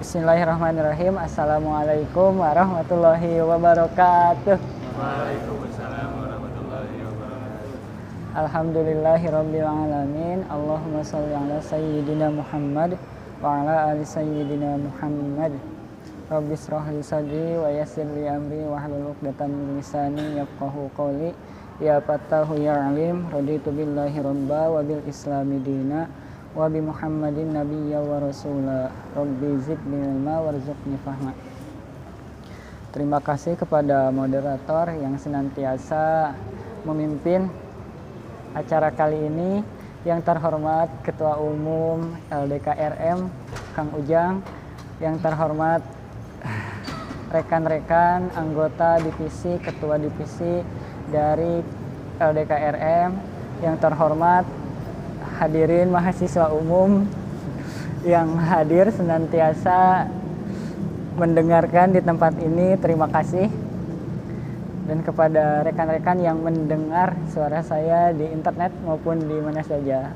Bismillahirrahmanirrahim. Assalamualaikum warahmatullahi wabarakatuh. Waalaikumsalam warahmatullahi wabarakatuh. Alhamdulillahirabbil alamin. Allahumma shalli ala sayyidina Muhammad wa ala ali sayyidina Muhammad. Rabbi shrah li sadri wa yassir li amri wahlul 'uqdatam min lisani yafqahu qawli. Ya Fattahu ya Alim, raditu billahi rabba wa bil islami dina wa bi Muhammadin nabiyya wa rasula. Rabbi zidni ilma warzuqni fahma. Terima kasih kepada moderator yang senantiasa memimpin acara kali ini, yang terhormat Ketua Umum LDKRM Kang Ujang, yang terhormat rekan-rekan anggota divisi, ketua divisi dari LDKRM, yang terhormat hadirin mahasiswa umum yang hadir senantiasa mendengarkan di tempat ini, terima kasih. Dan kepada rekan-rekan yang mendengar suara saya di internet maupun di mana saja.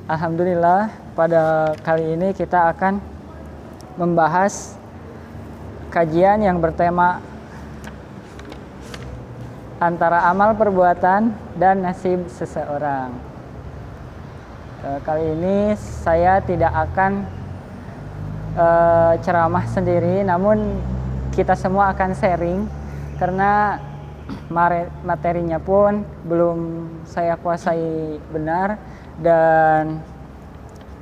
Alhamdulillah, pada kali ini kita akan membahas kajian yang bertema antara amal perbuatan dan nasib seseorang. Kali ini saya tidak akan ceramah sendiri, namun kita semua akan sharing karena materinya pun belum saya kuasai benar, dan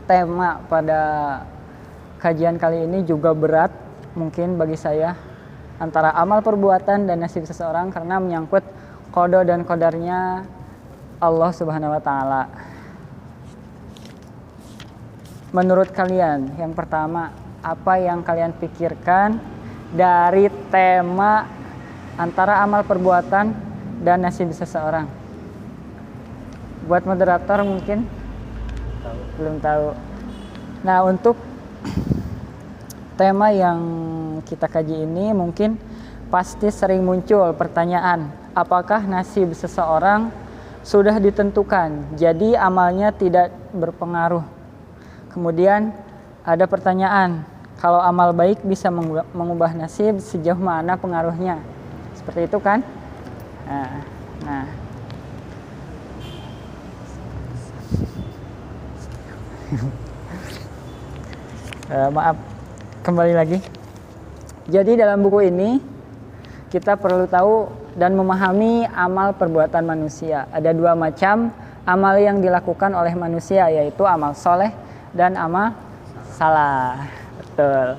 tema pada kajian kali ini juga berat mungkin bagi saya, antara amal perbuatan dan nasib seseorang, karena menyangkut qada dan qadarnya Allah Subhanahu wa taala. Menurut kalian, yang pertama, apa yang kalian pikirkan dari tema antara amal perbuatan dan nasib seseorang? Buat moderator mungkin belum tahu. Nah, untuk tema yang kita kaji ini mungkin pasti sering muncul pertanyaan, apakah nasib seseorang sudah ditentukan, jadi amalnya tidak berpengaruh. Kemudian ada pertanyaan, kalau amal baik bisa mengubah nasib, sejauh mana pengaruhnya? Seperti itu kan? Nah. Maaf, kembali lagi. Jadi dalam buku ini kita perlu tahu dan memahami amal perbuatan manusia. Ada dua macam amal yang dilakukan oleh manusia, yaitu amal soleh dan amal salah. Betul.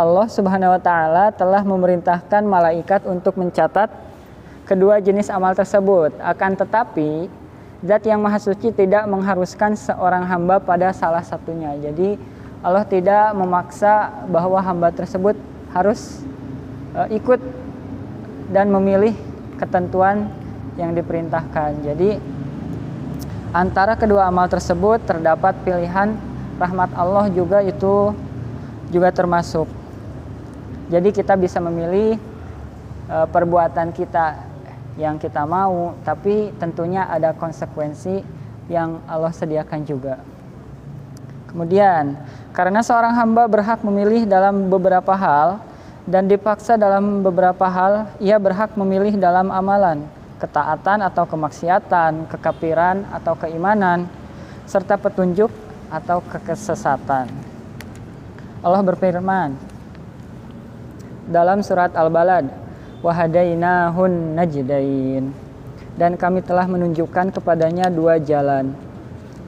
Allah Subhanahu wa taala telah memerintahkan malaikat untuk mencatat kedua jenis amal tersebut. Akan tetapi Zat yang Maha Suci tidak mengharuskan seorang hamba pada salah satunya. Jadi Allah tidak memaksa bahwa hamba tersebut harus ikut dan memilih ketentuan yang diperintahkan. Jadi antara kedua amal tersebut terdapat pilihan rahmat Allah juga, itu juga termasuk. Jadi kita bisa memilih perbuatan kita yang kita mau, tapi tentunya ada konsekuensi yang Allah sediakan juga. Kemudian, karena seorang hamba berhak memilih dalam beberapa hal dan dipaksa dalam beberapa hal, ia berhak memilih dalam amalan, ketaatan atau kemaksiatan, kekafiran atau keimanan, serta petunjuk atau kesesatan. Allah berfirman dalam surat Al-Balad, wahadainahun najdain, dan kami telah menunjukkan kepadanya dua jalan,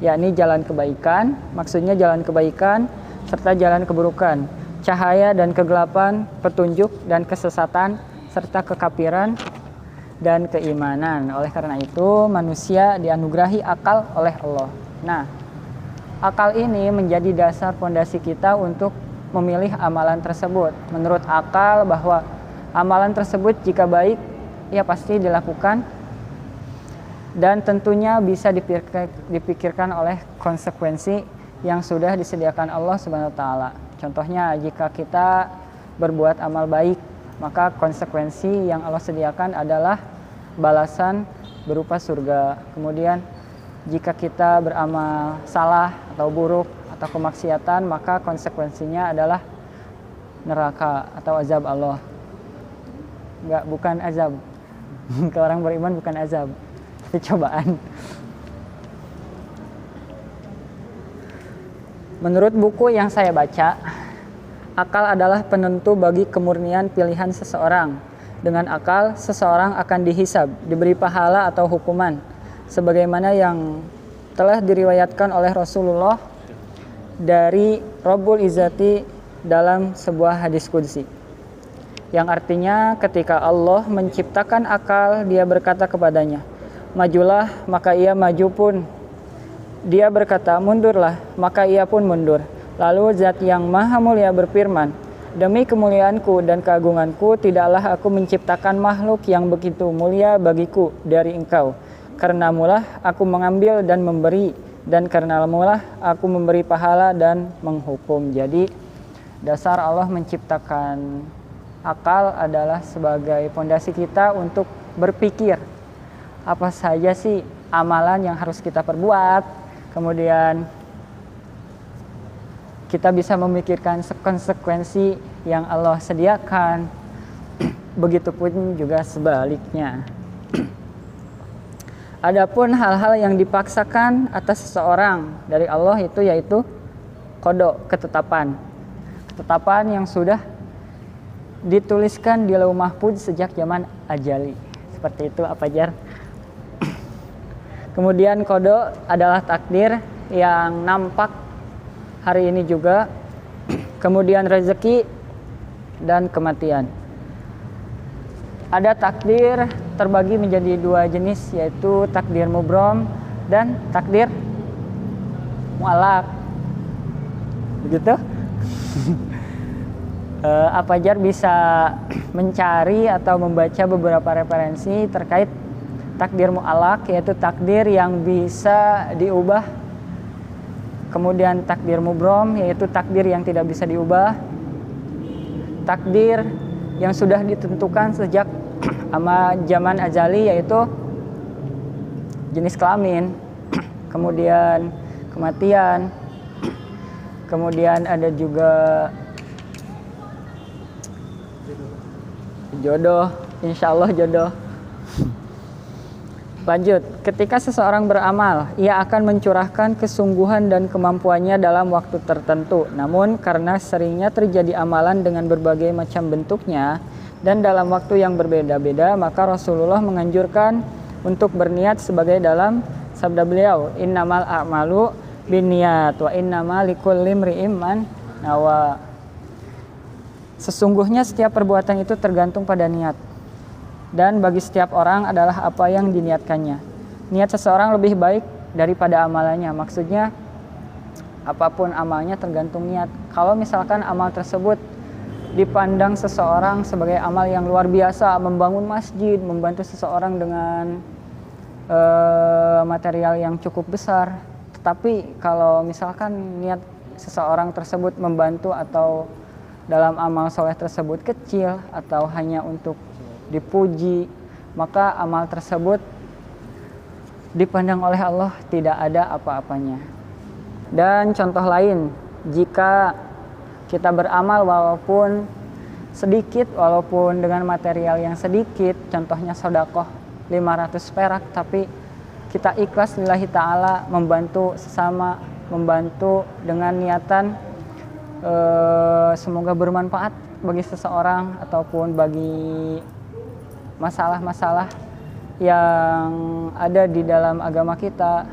yakni jalan kebaikan, maksudnya jalan kebaikan serta jalan keburukan, cahaya dan kegelapan, petunjuk dan kesesatan, serta kekafiran dan keimanan. Oleh karena itu manusia dianugerahi akal oleh Allah. Nah, akal ini menjadi dasar fondasi kita untuk memilih amalan tersebut. Menurut akal bahwa amalan tersebut jika baik, ya pasti dilakukan, dan tentunya bisa dipikirkan oleh konsekuensi yang sudah disediakan Allah Subhanahu wa taala. Contohnya, jika kita berbuat amal baik, maka konsekuensi yang Allah sediakan adalah balasan berupa surga. Kemudian jika kita beramal salah atau buruk atau kemaksiatan, maka konsekuensinya adalah neraka atau azab Allah. Bukan azab. Ke orang beriman bukan azab, tapi cobaan. Menurut buku yang saya baca, akal adalah penentu bagi kemurnian pilihan seseorang. Dengan akal, seseorang akan dihisab, diberi pahala atau hukuman, sebagaimana yang telah diriwayatkan oleh Rasulullah dari Rabbul Izzati dalam sebuah hadis qudsi. Yang artinya ketika Allah menciptakan akal, Dia berkata kepadanya, "Majulah," maka ia maju pun. Dia berkata, "Mundurlah," maka ia pun mundur. Lalu Zat yang Maha Mulia berfirman, "Demi kemuliaanku dan keagunganku, tidaklah aku menciptakan makhluk yang begitu mulia bagiku dari engkau. Karenamulah aku mengambil dan memberi, dan karenamulah aku memberi pahala dan menghukum." Jadi dasar Allah menciptakan akal adalah sebagai fondasi kita untuk berpikir apa saja sih amalan yang harus kita perbuat. Kemudian kita bisa memikirkan konsekuensi yang Allah sediakan. Begitupun juga sebaliknya. Adapun hal-hal yang dipaksakan atas seseorang dari Allah itu yaitu qada, ketetapan. Ketetapan yang sudah dituliskan di Lauh Mahfuz sejak zaman ajali. Seperti itu apa jar? Kemudian qada adalah takdir yang nampak hari ini juga. Kemudian rezeki dan kematian. Ada takdir terbagi menjadi dua jenis, yaitu takdir mubrom dan takdir mu'allaq. Begitu? Apa jar bisa mencari atau membaca beberapa referensi terkait takdir mu'allaq, yaitu takdir yang bisa diubah. Kemudian takdir mubrom, yaitu takdir yang tidak bisa diubah. Takdir yang sudah ditentukan sejak zaman azali, yaitu jenis kelamin. Kemudian kematian. Kemudian ada juga jodoh, insya Allah jodoh. Lanjut, ketika seseorang beramal, ia akan mencurahkan kesungguhan dan kemampuannya dalam waktu tertentu. Namun karena seringnya terjadi amalan dengan berbagai macam bentuknya dan dalam waktu yang berbeda-beda, maka Rasulullah menganjurkan untuk berniat sebagai dalam sabda beliau, "Innamal a'malu binniyat wa innamal likulli imri'in man nawa." Sesungguhnya setiap perbuatan itu tergantung pada niat. Dan bagi setiap orang adalah apa yang diniatkannya. Niat seseorang lebih baik daripada amalannya. Maksudnya apapun amalnya tergantung niat. Kalau misalkan amal tersebut dipandang seseorang sebagai amal yang luar biasa, membangun masjid, membantu seseorang dengan material yang cukup besar. Tetapi kalau misalkan niat seseorang tersebut membantu atau dalam amal soleh tersebut kecil atau hanya untuk dipuji, maka amal tersebut dipandang oleh Allah tidak ada apa-apanya. Dan contoh lain, jika kita beramal walaupun sedikit, walaupun dengan material yang sedikit, contohnya sedekah 500 perak, tapi kita ikhlas lillahi ta'ala, membantu sesama, membantu dengan niatan semoga bermanfaat bagi seseorang ataupun bagi masalah-masalah yang ada di dalam agama kita,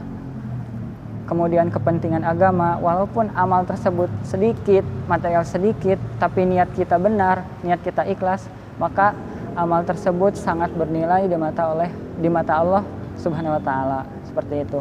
kemudian kepentingan agama. Walaupun amal tersebut sedikit, material sedikit, tapi niat kita benar, niat kita ikhlas, maka amal tersebut sangat bernilai di mata Allah Subhanahu wa taala. Seperti itu.